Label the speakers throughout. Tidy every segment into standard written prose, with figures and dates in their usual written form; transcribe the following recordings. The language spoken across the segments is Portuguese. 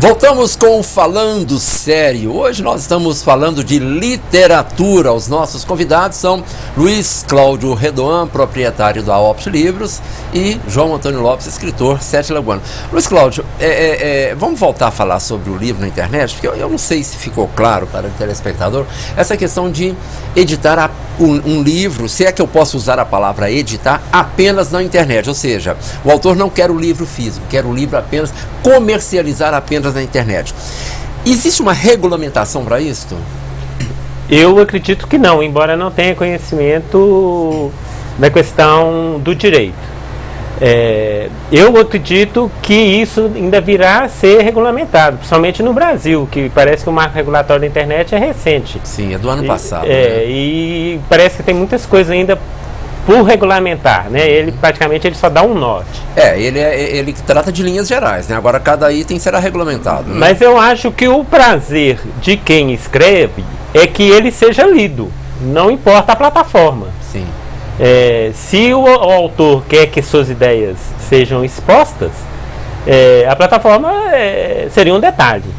Speaker 1: Voltamos com o Falando Sério. Hoje nós estamos falando de literatura. Os nossos convidados são Luiz Cláudio Redoan, proprietário da Opt Livros, e João Antônio Lopes, escritor, Sete Lagoas. Luiz Cláudio, vamos voltar a falar sobre o livro na internet, porque eu não sei se ficou claro para o telespectador essa questão de editar um livro, se é que eu posso usar a palavra editar, apenas na internet. Ou seja, o autor não quer o livro físico, quer o livro apenas, comercializar apenas na internet. Existe uma regulamentação para isso?
Speaker 2: Eu acredito que não, embora não tenha conhecimento da questão do direito. Eu acredito que isso ainda virá a ser regulamentado, principalmente no Brasil, que parece que o marco regulatório da internet é recente.
Speaker 1: Sim, é do ano passado.
Speaker 2: E parece que tem muitas coisas ainda por regulamentar, né? Ele praticamente só dá um norte.
Speaker 1: Ele trata de linhas gerais, né? Agora cada item será regulamentado, né?
Speaker 2: Mas eu acho que o prazer de quem escreve é que ele seja lido, não importa a plataforma.
Speaker 1: Sim.
Speaker 2: Se o autor quer que suas ideias sejam expostas, a plataforma seria um detalhe.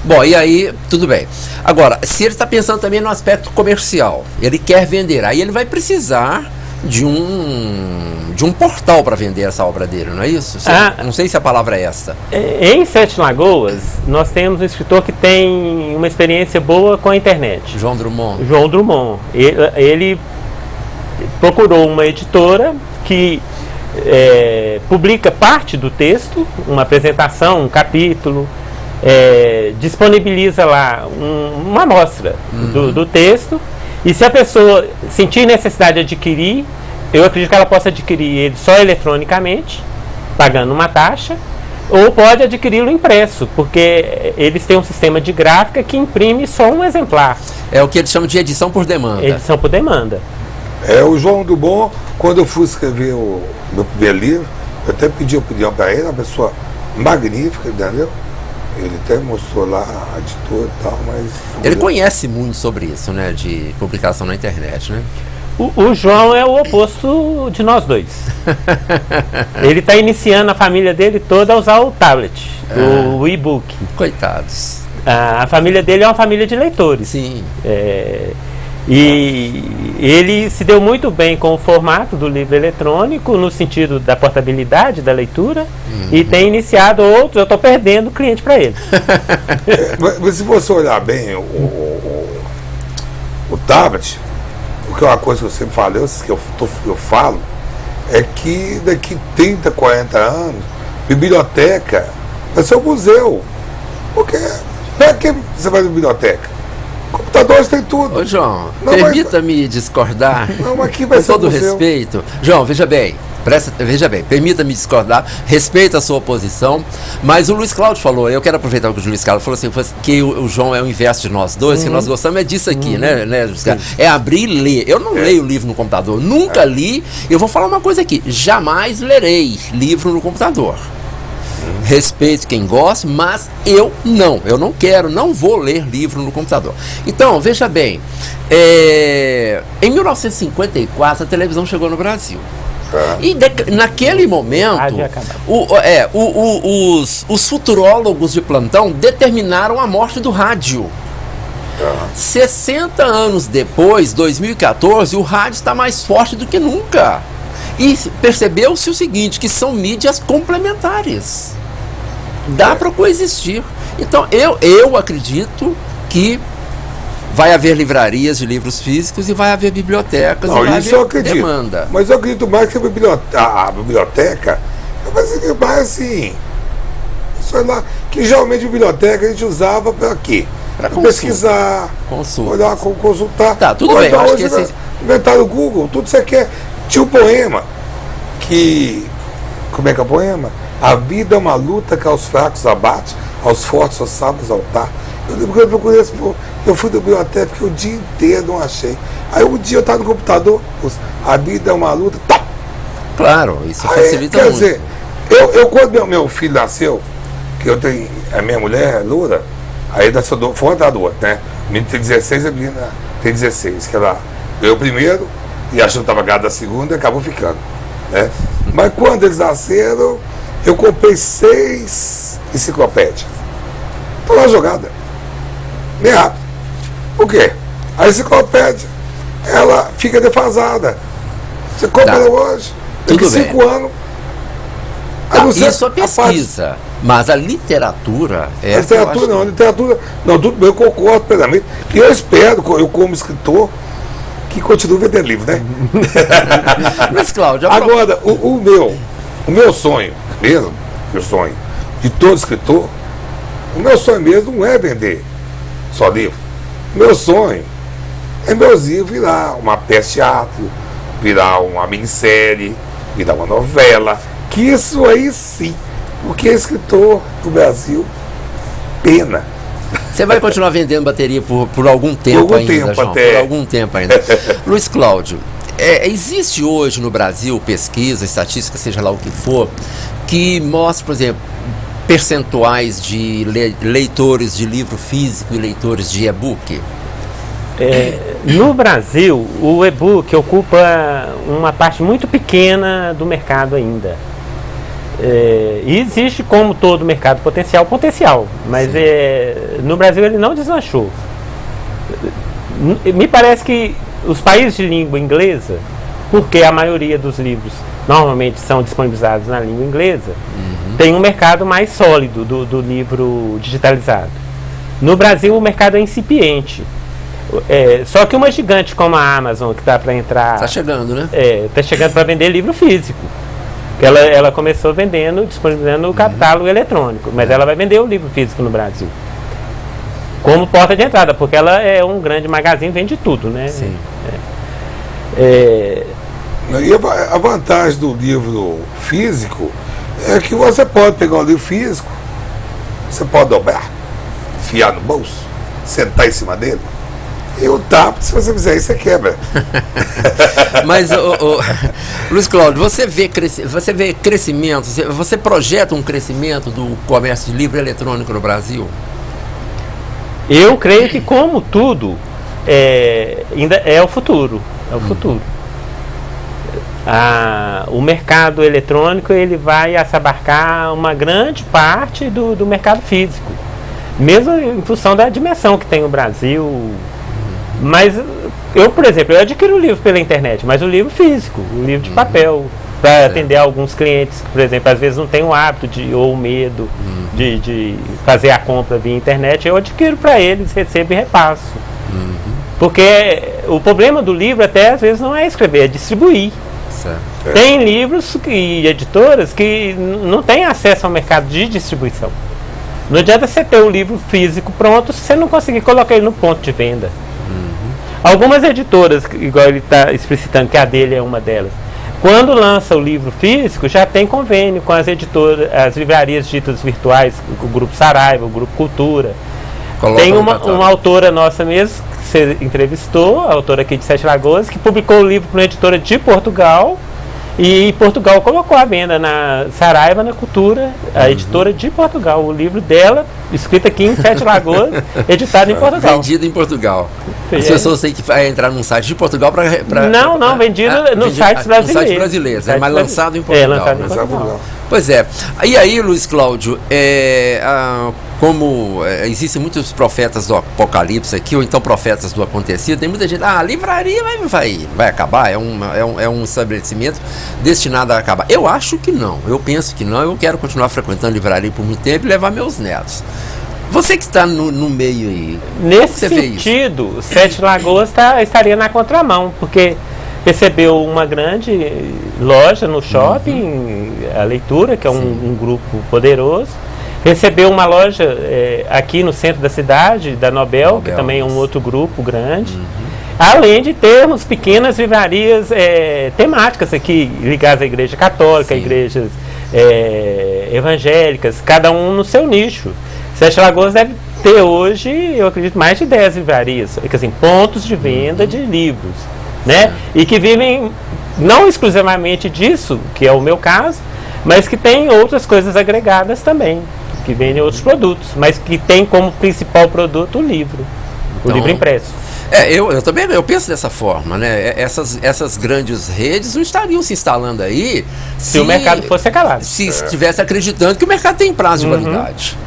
Speaker 1: Bom, e aí, tudo bem. Agora, se ele está pensando também no aspecto comercial, ele quer vender, aí ele vai precisar de um portal para vender essa obra dele, não é isso? Não sei se a palavra é essa.
Speaker 2: Em Sete Lagoas, nós temos um escritor que tem uma experiência boa com a internet.
Speaker 1: João Drummond.
Speaker 2: João Drummond. Ele procurou uma editora que publica parte do texto, uma apresentação, um capítulo, disponibiliza lá uma amostra do texto, e se a pessoa sentir necessidade de adquirir, eu acredito que ela possa adquirir ele só eletronicamente, pagando uma taxa, ou pode adquiri-lo impresso, porque eles têm um sistema de gráfica que imprime só um exemplar.
Speaker 1: É o que eles chamam de edição por demanda.
Speaker 2: Edição por demanda.
Speaker 3: O João Drummond, quando eu fui escrever o meu primeiro livro, eu até pedi opinião para ele, uma pessoa magnífica, entendeu? Ele até mostrou lá a editora e tal, mas...
Speaker 1: Ele conhece muito sobre isso, né? De publicação na internet, né?
Speaker 2: O João é o oposto de nós dois. Ele está iniciando a família dele toda a usar o tablet, o e-book.
Speaker 1: Coitados.
Speaker 2: A família dele é uma família de leitores.
Speaker 1: Sim.
Speaker 2: E ele se deu muito bem com o formato do livro eletrônico, no sentido da portabilidade da leitura, e tem iniciado outros. Eu estou perdendo cliente para ele.
Speaker 3: Mas se você olhar bem o tablet, porque é uma coisa que eu sempre falei, que eu falo, é que daqui 30, 40 anos, biblioteca vai ser um museu. Porque para que você vai na biblioteca? Computadores tem tudo.
Speaker 1: Ô João, permita-me discordar.
Speaker 3: Não, aqui vai
Speaker 1: com
Speaker 3: ser
Speaker 1: todo respeito. João, veja bem, permita-me discordar, respeita a sua posição, mas o Luiz Cláudio falou, eu quero aproveitar o que o Luiz Cláudio falou assim, que o João é o inverso de nós dois, que nós gostamos disso aqui, né, Luiz Cláudio? É abrir e ler. Eu não leio livro no computador, nunca li. Eu vou falar uma coisa aqui, jamais lerei livro no computador. Respeito quem gosta, mas eu não quero, não vou ler livro no computador. Então, veja bem, em 1954 a televisão chegou no Brasil. E naquele momento, os futurólogos de plantão determinaram a morte do rádio. 60 anos depois, 2014, o rádio está mais forte do que nunca. E percebeu-se o seguinte, que são mídias complementares. Dá para coexistir. Então, eu acredito que vai haver livrarias de livros físicos e vai haver bibliotecas.
Speaker 3: Não,
Speaker 1: e vai
Speaker 3: isso
Speaker 1: haver
Speaker 3: eu acredito.
Speaker 1: Demanda.
Speaker 3: Mas eu acredito mais que a biblioteca vai ser mais assim. Sei lá, que geralmente a biblioteca a gente usava para quê? Para pesquisar, olhar, consultar.
Speaker 1: Tá, tudo bem.
Speaker 3: Então,
Speaker 1: Acho que
Speaker 3: inventaram o Google, tudo você quer. Tinha um poema que. Como é que é o poema? A vida é uma luta que aos fracos abate, aos fortes aos sábios altar. Eu procurei esse poema. Eu fui da biblioteca porque o dia inteiro não achei. Aí um dia eu estava no computador, a vida é uma luta. Tá.
Speaker 1: Claro, isso facilita
Speaker 3: muito.
Speaker 1: Quer
Speaker 3: dizer, quando meu filho nasceu, que eu tenho. A minha mulher é loura, aí foi uma da outra, né? O menino tem 16, a menina tem 16, que ela veio primeiro e achou que estava grávida da segunda e acabou ficando, né? Mas quando eles nasceram, Eu comprei 6 enciclopédias. Estou lá jogada. Nem rápido. Por quê? A enciclopédia, ela fica defasada. Você compra ela hoje, daqui 5 anos.
Speaker 1: Isso é pesquisa, mas a literatura é.
Speaker 3: A literatura não, tudo bem, eu concordo plenamente. E eu espero, eu como escritor, que continue vendendo livro, né?
Speaker 1: Mas, Cláudio,
Speaker 3: agora, o meu sonho mesmo, meu sonho de todo escritor, o meu sonho mesmo não é vender só livro. O meu sonho é meus livros virar uma peça de teatro, virar uma minissérie, virar uma novela. Que isso aí sim, porque escritor do Brasil, pena.
Speaker 1: Você vai continuar vendendo bateria por algum tempo ainda, João? Por algum tempo ainda. Luiz Cláudio, existe hoje no Brasil pesquisa, estatística, seja lá o que for, que mostra, por exemplo, percentuais de leitores de livro físico e leitores de e-book?
Speaker 2: No Brasil, o e-book ocupa uma parte muito pequena do mercado ainda. E existe, como todo mercado, potencial, mas no Brasil ele não deslanchou. Me parece que os países de língua inglesa, porque a maioria dos livros normalmente são disponibilizados na língua inglesa, tem um mercado mais sólido do livro digitalizado. No Brasil o mercado é incipiente. Só que uma gigante como a Amazon, que está para entrar...
Speaker 1: Está chegando, né?
Speaker 2: Está chegando para vender livro físico. Ela começou disponibilizando o catálogo eletrônico, mas ela vai vender o livro físico no Brasil. Como porta de entrada, porque ela é um grande magazine, vende tudo, né?
Speaker 1: Sim.
Speaker 3: E a vantagem do livro físico é que você pode pegar o livro físico, você pode dobrar, enfiar no bolso, sentar em cima dele, e o tapa, se você fizer isso, você quebra.
Speaker 1: Mas, Luiz Cláudio, você vê crescimento, você projeta um crescimento do comércio de livro eletrônico no Brasil?
Speaker 2: Eu creio que, como tudo, ainda é o futuro. O mercado eletrônico ele vai abarcar uma grande parte do mercado físico, mesmo em função da dimensão que tem o Brasil. Mas eu, por exemplo, eu adquiro o livro pela internet, mas o livro físico, o livro de papel, para atender alguns clientes que, por exemplo, às vezes não tem o hábito ou o medo de fazer a compra via internet, eu adquiro para eles, recebo e repasso. Porque o problema do livro até às vezes não é escrever, é distribuir. Tem livros e editoras que não têm acesso ao mercado de distribuição. Não adianta você ter o livro físico pronto se você não conseguir colocar ele no ponto de venda. Algumas editoras, igual ele está explicitando que a dele é uma delas, quando lança o livro físico, já tem convênio com as editoras, as livrarias ditas virtuais, o Grupo Saraiva, o Grupo Cultura. Tem uma autora nossa mesmo, que você entrevistou, a autora aqui de Sete Lagoas, que publicou o livro para uma editora de Portugal, e Portugal colocou a venda na Saraiva, na Cultura, a editora de Portugal, o livro dela, escrito aqui em Sete Lagoas, editado em Portugal.
Speaker 1: Vendido em Portugal. As pessoas têm que entrar num site de Portugal para...
Speaker 2: Não, vendido nos sites brasileiros.
Speaker 1: No site brasileiro, mas lançado em Portugal.
Speaker 2: Lançado em Portugal.
Speaker 1: Pois é. E aí, Luiz Cláudio, como existem muitos profetas do Apocalipse aqui, ou então profetas do acontecido, tem muita gente, a livraria vai acabar, é um estabelecimento destinado a acabar. Eu acho que não, eu penso que não, eu quero continuar frequentando livraria por muito tempo e levar meus netos. Você que está no meio aí,
Speaker 2: nesse sentido, Sete Lagoas estaria na contramão, porque recebeu uma grande loja no shopping, a Leitura, que é um grupo poderoso. Recebeu uma loja aqui no centro da cidade, da Nobel, que também é um outro grupo grande. Além de termos pequenas livrarias temáticas aqui, ligadas à Igreja Católica, igrejas evangélicas, cada um no seu nicho. Sete Lagoas deve ter hoje, eu acredito, mais de 10 livrarias, pontos de venda de livros, né? E que vivem não exclusivamente disso, que é o meu caso, mas que tem outras coisas agregadas também, que vendem outros produtos, mas que tem como principal produto o livro, o livro impresso.
Speaker 1: Eu também eu penso dessa forma, né? Essas grandes redes não estariam se instalando aí
Speaker 2: se o mercado fosse acalado.
Speaker 1: Se estivesse acreditando que o mercado tem prazo de validade.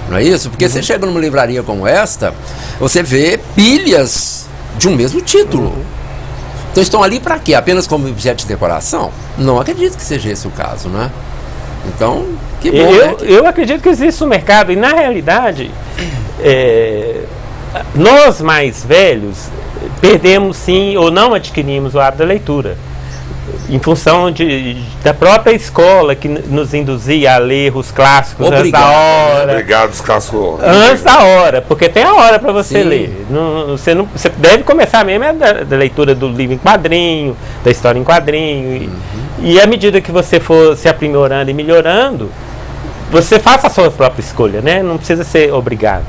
Speaker 1: Não é isso? Porque você chega numa livraria como esta, você vê pilhas de um mesmo título. Então estão ali para quê? Apenas como objeto de decoração? Não acredito que seja esse o caso, né? Então, que bom,
Speaker 2: eu acredito que existe um mercado e, na realidade, nós mais velhos perdemos sim ou não adquirimos o hábito da leitura em função da própria escola que nos induzia a ler os clássicos antes da hora.
Speaker 3: Obrigado, os clássicos.
Speaker 2: Antes da hora, porque tem a hora para você ler. Você deve começar mesmo da leitura do livro em quadrinho, da história em quadrinho. E à medida que você for se aprimorando e melhorando, você faça a sua própria escolha, né? Não precisa ser obrigado.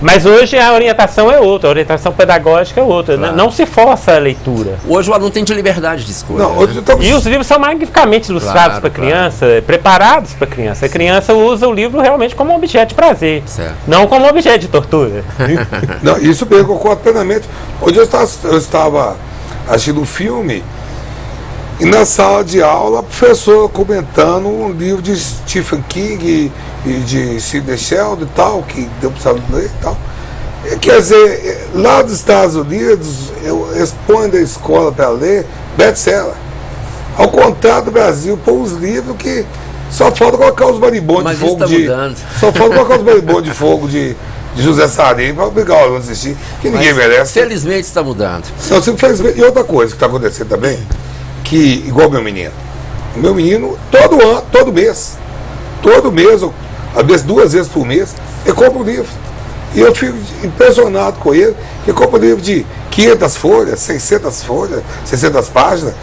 Speaker 2: Mas hoje a orientação é outra, a orientação pedagógica é outra, claro. Não se força a leitura.
Speaker 1: Hoje o aluno tem de liberdade de escolha.
Speaker 3: Não, hoje
Speaker 2: E os livros são magnificamente ilustrados para a criança, preparados para a criança. A criança usa o livro realmente como objeto de prazer, não como objeto de tortura.
Speaker 3: Não, isso mesmo, eu concordo plenamente. Hoje eu estava assistindo um filme e na sala de aula a professora comentando um livro de Stephen King e de Sidney Sheldon e tal, que deu para ler e tal. Quer dizer, lá dos Estados Unidos, eles põem da escola para ler best-seller. Ao contrário do Brasil, põe uns livros que só falta colocar os marimbondos de fogo Só falta colocar os marimbondos de fogo de José Sarney para obrigar o aluno a assistir, que ninguém merece.
Speaker 1: Felizmente está mudando.
Speaker 3: Não, felizmente. E outra coisa que está acontecendo também, que, igual meu menino, todo mês, às vezes 2 vezes por mês, ele compra um livro. E eu fico impressionado com ele, que ele compra um livro de 500 folhas, 600 folhas, 600 páginas.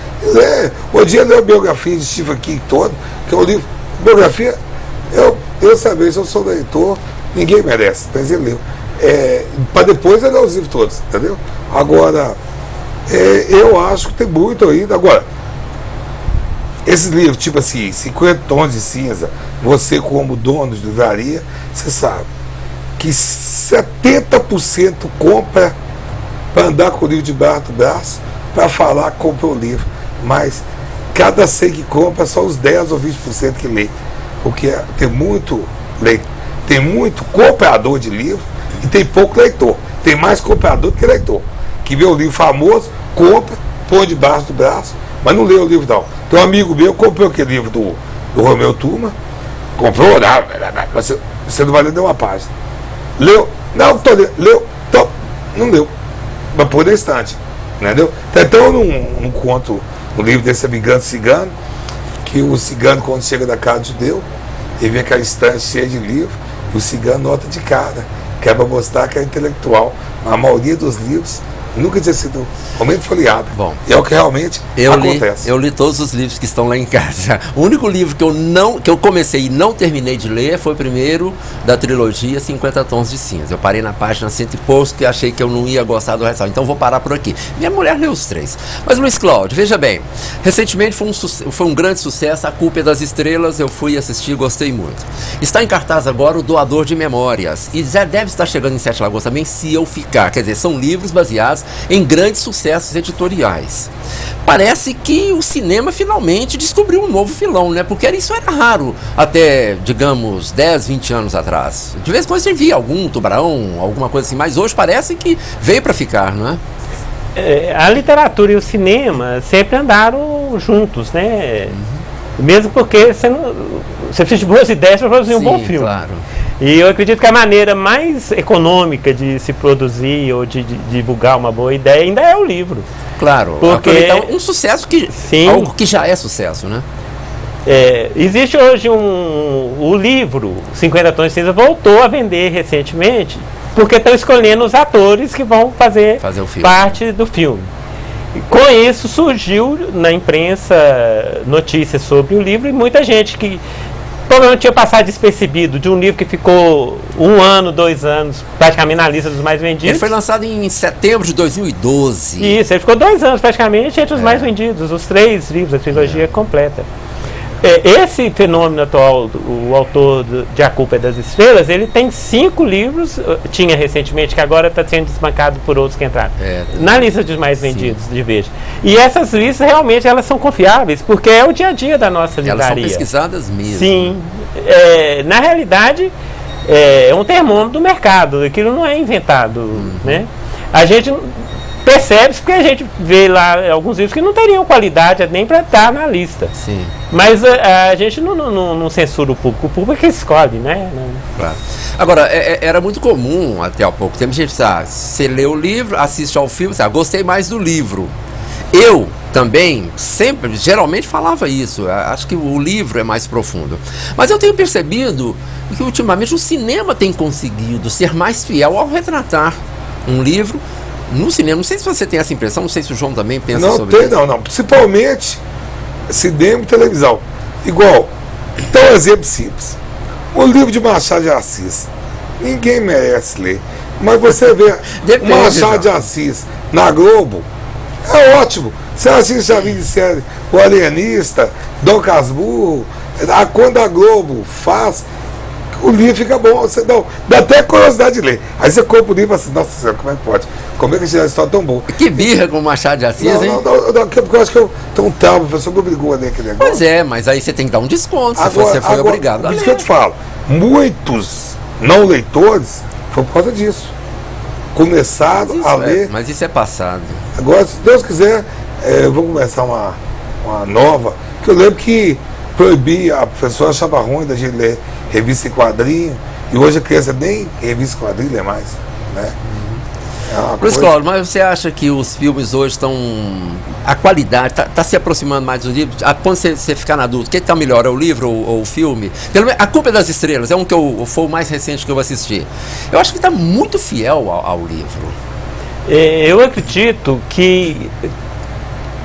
Speaker 3: Hoje dia leu a biografia de Stephen King todo, que é um livro, biografia, eu sabia, se eu sou leitor, ninguém merece, mas ele leu. Para depois ele ler os livros todos, entendeu? Agora, eu acho que tem muito ainda. Agora, esses livros, tipo assim, 50 tons de cinza, você como dono de livraria, você sabe que 70% compra para andar com o livro debaixo do braço, para falar que comprou o livro. Mas cada 100 que compra, só os 10 ou 20% que lê. Porque tem muito comprador de livro e tem pouco leitor. Tem mais comprador do que leitor. Que vê o livro famoso, compra, põe debaixo do braço, mas não lê o livro não. Tem um amigo meu, comprou aquele livro do Romeu Turma, comprou, mas você não vai ler nenhuma página. Leu, não, leu, não leu, mas pôr na estante, entendeu? Então num conto, um livro desse Amigrante Cigano, que o cigano, quando chega da casa do judeu, ele vê aquela estante cheia de livro, e o cigano nota de cara, que é para mostrar que é intelectual. A maioria dos livros nunca tinha sido realmente folheado.
Speaker 1: Bom,
Speaker 3: e é o que realmente acontece.
Speaker 1: Eu li todos os livros que estão lá em casa. O único livro que eu comecei e não terminei de ler foi o primeiro da trilogia 50 Tons de Cinza. Eu parei na página 100 e poucos, que achei que eu não ia gostar do resto. Então vou parar por aqui. Minha mulher leu os 3. Mas Luiz Cláudio, veja bem, recentemente foi um grande sucesso, A Culpa é das Estrelas. Eu fui assistir, gostei muito. Está em cartaz agora O Doador de Memórias. E já deve estar chegando em Sete Lagoas também, Se Eu Ficar. Quer dizer, são livros baseados em grandes sucessos editoriais. Parece que o cinema finalmente descobriu um novo filão, né? Porque isso era raro até, digamos, 10, 20 anos atrás. De vez em quando você via algum tubarão, alguma coisa assim, mas hoje parece que veio para ficar, não é?
Speaker 2: A literatura e o cinema sempre andaram juntos, né? Mesmo porque você precisa de boas ideias para produzir um bom filme.
Speaker 1: Claro.
Speaker 2: E eu acredito que a maneira mais econômica de se produzir ou de divulgar uma boa ideia ainda é o livro.
Speaker 1: Claro,
Speaker 2: porque
Speaker 1: um sucesso algo que já é sucesso, né?
Speaker 2: Existe hoje o livro 50 Tons de Cinza voltou a vender recentemente porque estão escolhendo os atores que vão fazer
Speaker 1: o filme.
Speaker 2: Parte do filme. E com isso surgiu na imprensa notícias sobre o livro e muita gente que provavelmente tinha passado despercebido de um livro que ficou 1 ano, 2 anos, praticamente na lista dos mais vendidos.
Speaker 1: Ele foi lançado em setembro de 2012.
Speaker 2: Isso, ele ficou 2 anos praticamente entre os mais vendidos, os 3 livros da trilogia completa. Esse fenômeno atual, o autor de A Culpa é das Estrelas, ele tem 5 livros, tinha recentemente, que agora está sendo desbancado por outros que entraram, na lista dos mais vendidos de Veja. E essas listas realmente elas são confiáveis, porque é o dia a dia da nossa livraria.
Speaker 1: Elas são pesquisadas mesmo.
Speaker 2: Sim. Na realidade, é um termômetro do mercado, aquilo não é inventado, né? A gente percebe porque a gente vê lá alguns livros que não teriam qualidade nem para estar na lista.
Speaker 1: Sim.
Speaker 2: Mas a gente não censura o público é que escolhe, né?
Speaker 1: Claro. Agora, era muito comum até há pouco tempo, gente, você lê o livro, assiste ao filme, gostei mais do livro. Eu também, geralmente falava isso, acho que o livro é mais profundo. Mas eu tenho percebido que ultimamente o cinema tem conseguido ser mais fiel ao retratar um livro no cinema. Não sei se você tem essa impressão, não sei se o João também pensa sobre isso.
Speaker 3: Não. Principalmente cinema e televisão. Igual, então um exemplo simples. O livro de Machado de Assis. Ninguém merece ler. Mas você vê Machado de Assis na Globo, é ótimo. Você assiste a minissérie O Alienista, Dom Casmurro, quando a Globo faz, o livro fica bom, você dá até curiosidade de ler. Aí você compra o livro e fala assim, nossa senhora, como é que pode? Como é que essa história é tão boa?
Speaker 1: Que birra com o Machado de Assis, hein?
Speaker 3: Não, porque eu acho que eu tenho um trauma, o professor me obrigou a ler aquele negócio.
Speaker 1: Pois é, mas aí você tem que dar um desconto, se você foi obrigado a ler.
Speaker 3: Isso que eu te falo, muitos não leitores foi por causa disso. Começaram a ler.
Speaker 1: Mas isso é passado.
Speaker 3: Agora, se Deus quiser, eu vou começar uma nova, que eu lembro que proibia, a professora achava ruim da gente ler revista em quadrinho, e hoje a criança nem revista em quadrinho lê mais, né?
Speaker 1: Luiz Cláudio, mas você acha que os filmes hoje estão, a qualidade está se aproximando mais do livro, a ponto de você ficar na dúvida, o que está melhor, é o livro ou o filme? Pelo menos, A Culpa é das Estrelas é um que foi o mais recente que eu assisti. Eu acho que está muito fiel ao livro.
Speaker 2: Eu acredito que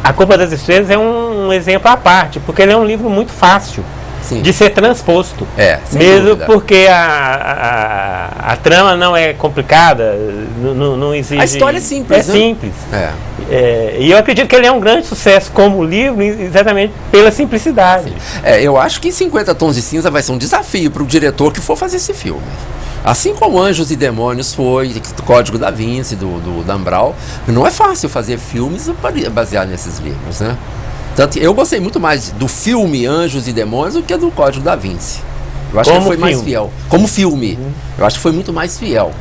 Speaker 2: A Culpa das Estrelas é um exemplo à parte, porque ele é um livro muito fácil. Sim. De ser transposto. Mesmo dúvida. Porque a trama não é complicada, não exige.
Speaker 1: A história é simples.
Speaker 2: É simples. E eu acredito que ele é um grande sucesso como livro, exatamente pela simplicidade.
Speaker 1: Eu acho que 50 Tons de Cinza vai ser um desafio para o diretor que for fazer esse filme. Assim como Anjos e Demônios foi, Código da Vinci, do Dan Brown. Não é fácil fazer filmes baseados nesses livros, né? Tanto, eu gostei muito mais do filme Anjos e Demônios do que do Código da Vinci. Eu acho que foi mais fiel. Como filme. Eu acho que foi muito mais fiel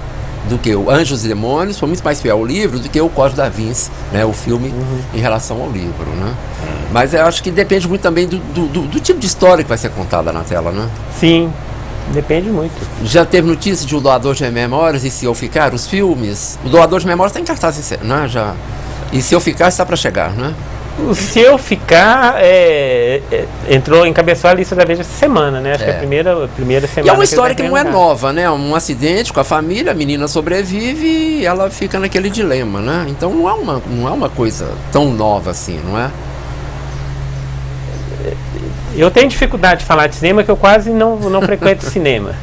Speaker 1: do que o Anjos e Demônios, foi muito mais fiel ao livro do que o Código da Vinci, né, o filme, em relação ao livro, né? Mas eu acho que depende muito também do tipo de história que vai ser contada na tela, né?
Speaker 2: Sim, depende muito.
Speaker 1: Já teve notícia de O Doador de Memórias e Se Eu Ficar, os filmes? O Doador de Memórias está em cartaz, né? E Se Eu Ficar está para chegar, né?
Speaker 2: O Se Eu Ficar encabeçou a lista da Veja essa semana, né? Acho que é a primeira semana.
Speaker 1: E é uma história que não é nova, né? Um acidente com a família, a menina sobrevive e ela fica naquele dilema, né? Então não é uma coisa tão nova assim, não é?
Speaker 2: Eu tenho dificuldade de falar de cinema, que eu quase não frequento cinema.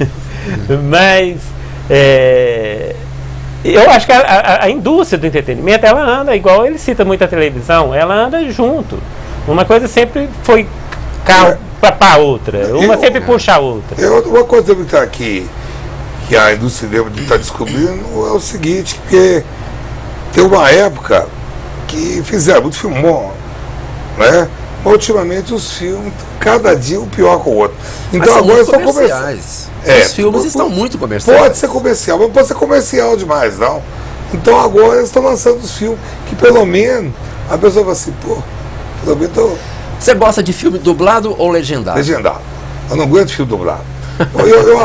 Speaker 2: Mas eu acho que a indústria do entretenimento, ela anda, igual ele cita muito a televisão, ela anda junto. Uma coisa sempre foi carro para outra, uma sempre puxa a outra.
Speaker 3: Uma coisa que a indústria do cinema está descobrindo é o seguinte, que tem uma época que fizeram muito filme bom, né? Ultimamente os filmes, cada dia um pior com o outro. Então agora estão comerciais.
Speaker 1: Os filmes estão muito comerciais.
Speaker 3: Pode ser comercial, mas não pode ser comercial demais, não. Então agora eles estão lançando os filmes que pelo menos a pessoa fala assim, pelo menos
Speaker 1: Você gosta de filme dublado ou legendado?
Speaker 3: Legendado. Eu não aguento filme dublado.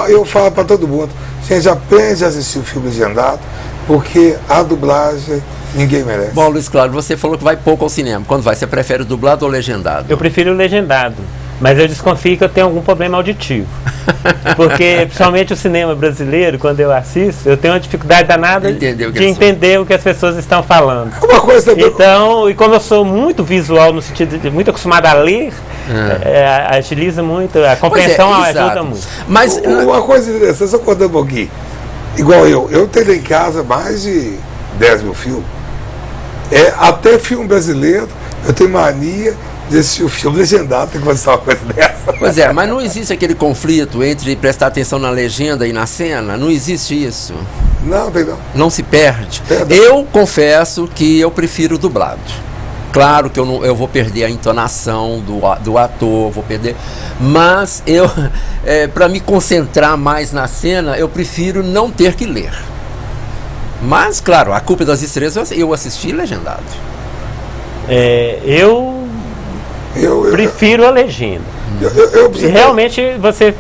Speaker 3: eu falo para todo mundo, gente, aprende a assistir o filme legendado, porque a dublagem ninguém merece.
Speaker 1: Bom, Luiz Cláudio, você falou que vai pouco ao cinema. Quando vai, você prefere o dublado ou legendado?
Speaker 2: Eu prefiro o legendado, mas eu desconfio que eu tenho algum problema auditivo. Porque, principalmente o cinema brasileiro, quando eu assisto, eu tenho uma dificuldade danada de entender o que as pessoas estão falando.
Speaker 3: Uma coisa
Speaker 2: então, e como eu sou muito visual, no sentido de muito acostumado a ler, agiliza muito, a compreensão ajuda muito.
Speaker 3: Mas uma coisa interessante, só contando um pouquinho. Igual eu tenho em casa mais de 10 mil filmes. Até filme brasileiro, eu tenho mania de assistir o filme legendado, tem que acontecer uma coisa dessa.
Speaker 1: Pois é, mas não existe aquele conflito entre prestar atenção na legenda e na cena? Não existe isso?
Speaker 3: Não, tem não.
Speaker 1: Não se perde?
Speaker 3: Perde.
Speaker 1: Eu confesso que eu prefiro dublado. Claro que eu vou perder a entonação do ator, vou perder, mas para me concentrar mais na cena, eu prefiro não ter que ler. Mas, claro, A Culpa das Estrelas eu assisti legendado.
Speaker 2: Eu prefiro a legenda. E realmente você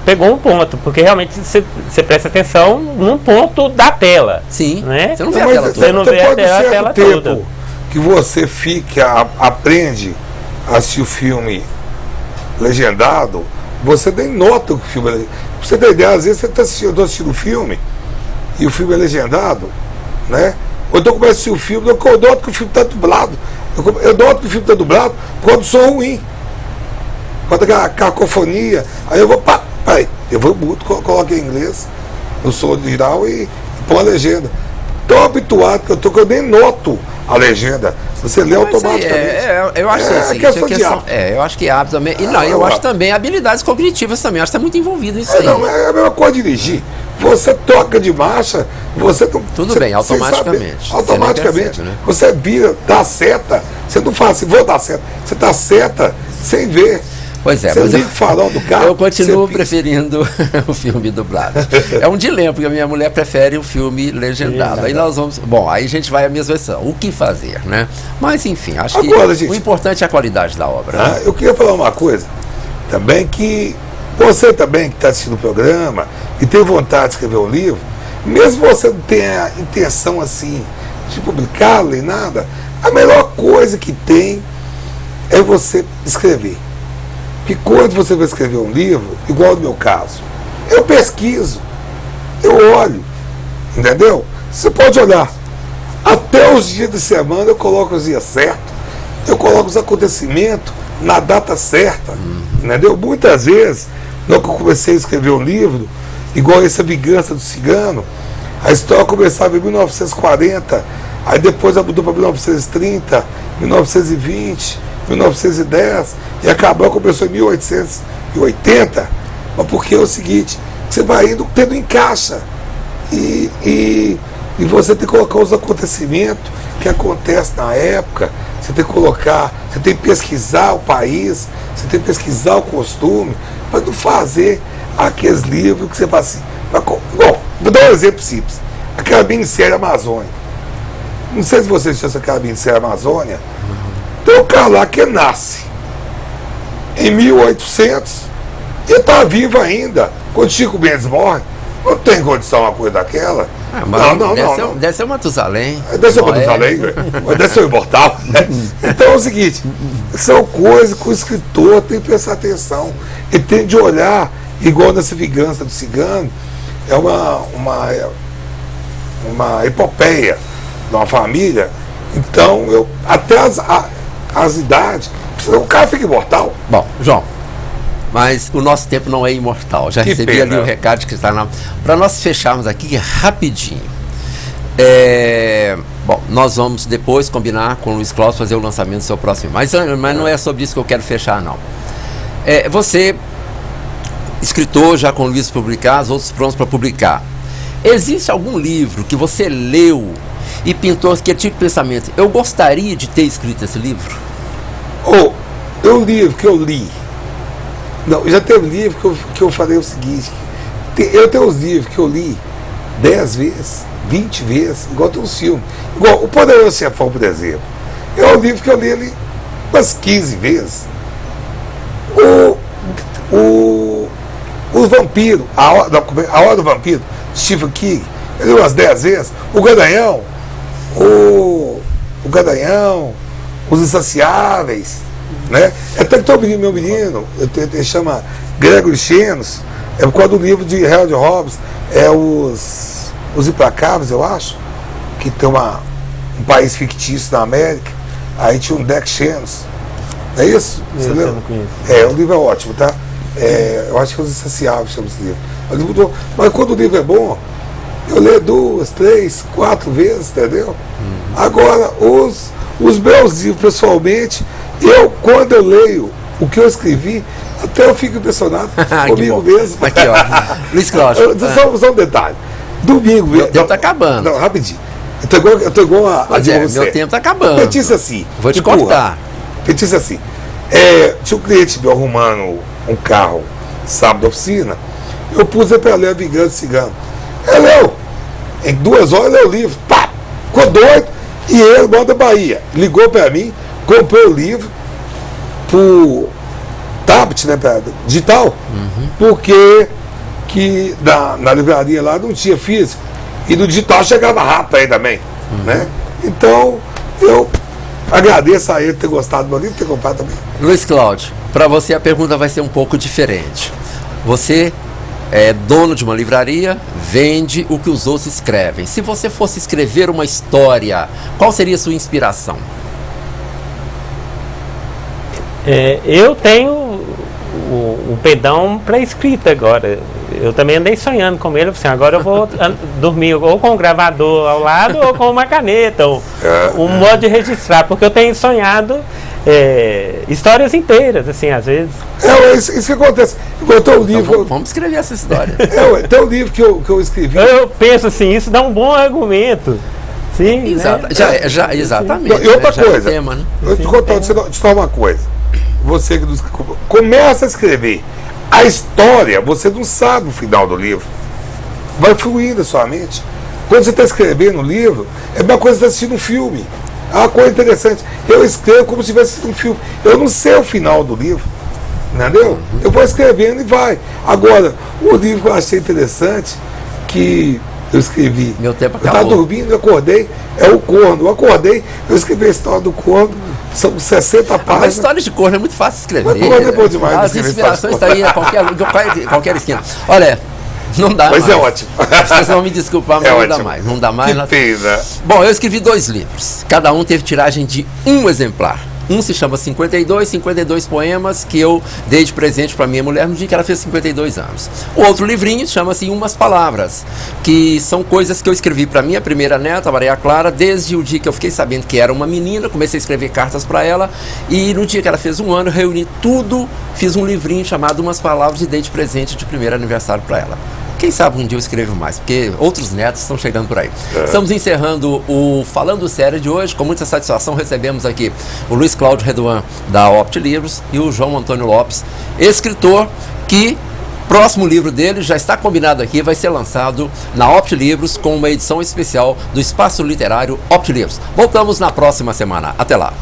Speaker 2: pegou um ponto, porque realmente você presta atenção num ponto da tela.
Speaker 1: Sim,
Speaker 2: né?
Speaker 1: Você não vê a tela toda.
Speaker 2: Você não vê a tela toda.
Speaker 3: Que você aprende a assistir o filme legendado, você nem nota o filme é legendado. Pra você ter ideia, às vezes eu estou assistindo o filme e o filme é legendado, né? Ou então começo a assistir o filme, eu noto que o filme está dublado. Eu noto que o filme está dublado quando o som é ruim. Quando a cacofonia, aí eu vou, peraí, eu vou muito, coloco em inglês, no som original e põe a legenda. Tão habituado que eu tô que eu nem noto a legenda. Você lê automaticamente.
Speaker 1: Eu acho assim. Eu acho que é hábito também. E não, eu acho também habilidades cognitivas também. Acho que está muito envolvido nisso aí.
Speaker 3: Não, é a mesma coisa dirigir. Você toca de marcha, você não.
Speaker 1: Tudo bem, automaticamente.
Speaker 3: Automaticamente.
Speaker 1: Percebe, né?
Speaker 3: Você vira, dá seta. Você não fala assim, vou dar seta. Você dá seta sem ver.
Speaker 1: Pois é,
Speaker 3: você
Speaker 1: mas
Speaker 3: liga o farol do carro.
Speaker 1: Eu continuo preferindo o filme dublado. É um dilema, porque a minha mulher prefere o filme legendado. Aí nós vamos. Bom, aí a gente vai à mesma versão. O que fazer, né? Mas enfim, acho
Speaker 3: agora,
Speaker 1: que
Speaker 3: gente,
Speaker 1: o importante é a qualidade da obra. Né?
Speaker 3: Eu queria falar uma coisa também, que você também que está assistindo o programa e tem vontade de escrever um livro, mesmo você não tenha intenção assim de publicá-lo nem nada, a melhor coisa que tem é você escrever. Porque quando você vai escrever um livro, igual no meu caso, eu pesquiso, eu olho, entendeu? Você pode olhar. Até os dias de semana eu coloco os dias certos, eu coloco os acontecimentos na data certa, entendeu? Muitas vezes, quando eu comecei a escrever um livro, igual essa Vingança do Cigano, a história começava em 1940, aí depois ela mudou para 1930, 1920, 1910, e acabou, começou em 1880, mas porque é o seguinte, você vai indo, tendo encaixa, e você tem que colocar os acontecimentos que acontecem na época, você tem que colocar, você tem que pesquisar o país, você tem que pesquisar o costume, para não fazer aqueles livros que você fala assim. Bom, vou dar um exemplo simples, aquela minissérie Amazônia. Não sei se vocês assistiu aquela minissérie Amazônia. Tem um cara lá que nasce em 1800 e está vivo ainda. Quando Chico Mendes morre, não tem condição uma coisa daquela.
Speaker 1: Não. Deve ser o Matusalém.
Speaker 3: Deve ser o Matusalém, deve ser o Imortal. Né? Então é o seguinte, são coisas que o escritor tem que prestar atenção. Ele tem de olhar, igual nessa Vingança do Cigano, é uma epopeia de uma família. Então, até as idades, o cara fica imortal.
Speaker 1: Bom, João, mas o nosso tempo não é imortal. Já recebi ali o recado que está na. Para nós fecharmos aqui rapidinho. Bom, nós vamos depois combinar com o Luiz Cláudio fazer o lançamento do seu próximo. Mas não é sobre isso que eu quero fechar, não. Você, escritor, já com livros publicados, outros prontos para publicar. Existe algum livro que você leu e pintou aquele tipo de pensamento? Eu gostaria de ter escrito esse livro?
Speaker 3: Eu livro que eu li. Não, já teve livro que eu falei o seguinte. Eu tenho os livros que eu li 10 vezes, 20 vezes, igual tem uns filmes. Igual O Poderoso Chefão, por exemplo. É um livro que eu li ele umas 15 vezes. Os Vampiros, a Hora do Vampiro, Stephen King, eu li umas 10 vezes. O Garanhão, Os Insaciáveis, né? Até que tem meu menino, ele chama Gregory Chenos, é por causa do livro de Harold Hobbes, Os Implacáveis, eu acho, que tem um país fictício na América, aí tinha um Deck Chenos, é isso? Você lembra? O livro é ótimo, tá? Eu acho que é Os Insaciáveis, chama esse livro. Mas quando o livro é bom, eu leio 2, 3, 4 vezes, entendeu? Agora, os meus livros, pessoalmente, Quando eu leio o que eu escrevi, até eu fico impressionado comigo mesmo.
Speaker 1: Aqui, ó. Luiz Cláudio.
Speaker 3: Só um detalhe. Domingo.
Speaker 1: Meu tempo tá acabando.
Speaker 3: Não, rapidinho. Eu tô igual a de você.
Speaker 1: Meu tempo tá acabando.
Speaker 3: Petista assim.
Speaker 1: Vou te cortar.
Speaker 3: Petista assim. Tinha um cliente meu arrumando um carro sábado da oficina. Eu pus ele para ler A Vingança do Cigano. Ele leu. Em 2 horas leu o livro. Pá! Ficou doido. E ele, mora da Bahia, ligou para mim, comprou o livro por tablet, né, digital, porque que na livraria lá não tinha físico. E no digital chegava rápido aí também. Né? Então, eu agradeço a ele ter gostado do meu livro e ter comprado também.
Speaker 1: Luiz Cláudio, para você a pergunta vai ser um pouco diferente. Você é dono de uma livraria, vende o que os outros escrevem. Se você fosse escrever uma história, qual seria a sua inspiração?
Speaker 2: Eu tenho o Pedão para escrita agora. Eu também andei sonhando com ele. Assim, agora eu vou dormir ou com um gravador ao lado ou com uma caneta, um modo de registrar, porque eu tenho sonhado histórias inteiras, assim, às vezes.
Speaker 3: Isso que acontece. Tem um livro.
Speaker 1: Então, vamos escrever essa história.
Speaker 3: Tem um livro que eu escrevi.
Speaker 2: Eu penso assim, isso dá um bom argumento. Sim,
Speaker 1: exato,
Speaker 2: né?
Speaker 1: Exatamente.
Speaker 3: E outra coisa,
Speaker 1: tema, né?
Speaker 3: eu te falar uma coisa. Você que começa a escrever a história, você não sabe o final do livro. Vai fluindo a sua mente. Quando você está escrevendo o livro, é a mesma coisa que você está assistindo um filme. É uma coisa interessante. Eu escrevo como se estivesse assistindo um filme. Eu não sei o final do livro. Entendeu? Eu vou escrevendo e vai. Agora, o livro que eu achei interessante, que eu escrevi.
Speaker 1: Meu tempo
Speaker 3: acabou. Eu estava dormindo, eu acordei, é o corno. Eu acordei, eu escrevi a história do corno. São 60 páginas.
Speaker 1: Mas história de corno é muito fácil de escrever.
Speaker 3: Mas corno é bom demais.
Speaker 1: As inspirações estão aí a qualquer esquina. Olha, não dá mais.
Speaker 3: Mas é ótimo.
Speaker 1: Vocês vão me desculpar, mas não dá mais. Não dá mais.
Speaker 3: Que pena.
Speaker 1: Bom, eu escrevi 2 livros. Cada um teve tiragem de 1 exemplar. Um se chama 52 poemas que eu dei de presente para minha mulher no dia que ela fez 52 anos. O outro livrinho chama-se Umas Palavras, que são coisas que eu escrevi para minha primeira neta, Maria Clara, desde o dia que eu fiquei sabendo que era uma menina, comecei a escrever cartas para ela, e no dia que ela fez 1 ano, reuni tudo, fiz um livrinho chamado Umas Palavras e dei de presente de primeiro aniversário para ela. Quem sabe um dia eu escrevo mais, porque outros netos estão chegando por aí. Estamos encerrando o Falando Sério de hoje. Com muita satisfação recebemos aqui o Luiz Cláudio Reduan, da Opt Livros, e o João Antônio Lopes, escritor, que próximo livro dele já está combinado aqui, vai ser lançado na Opt Livros com uma edição especial do Espaço Literário Opt Livros. Voltamos na próxima semana. Até lá.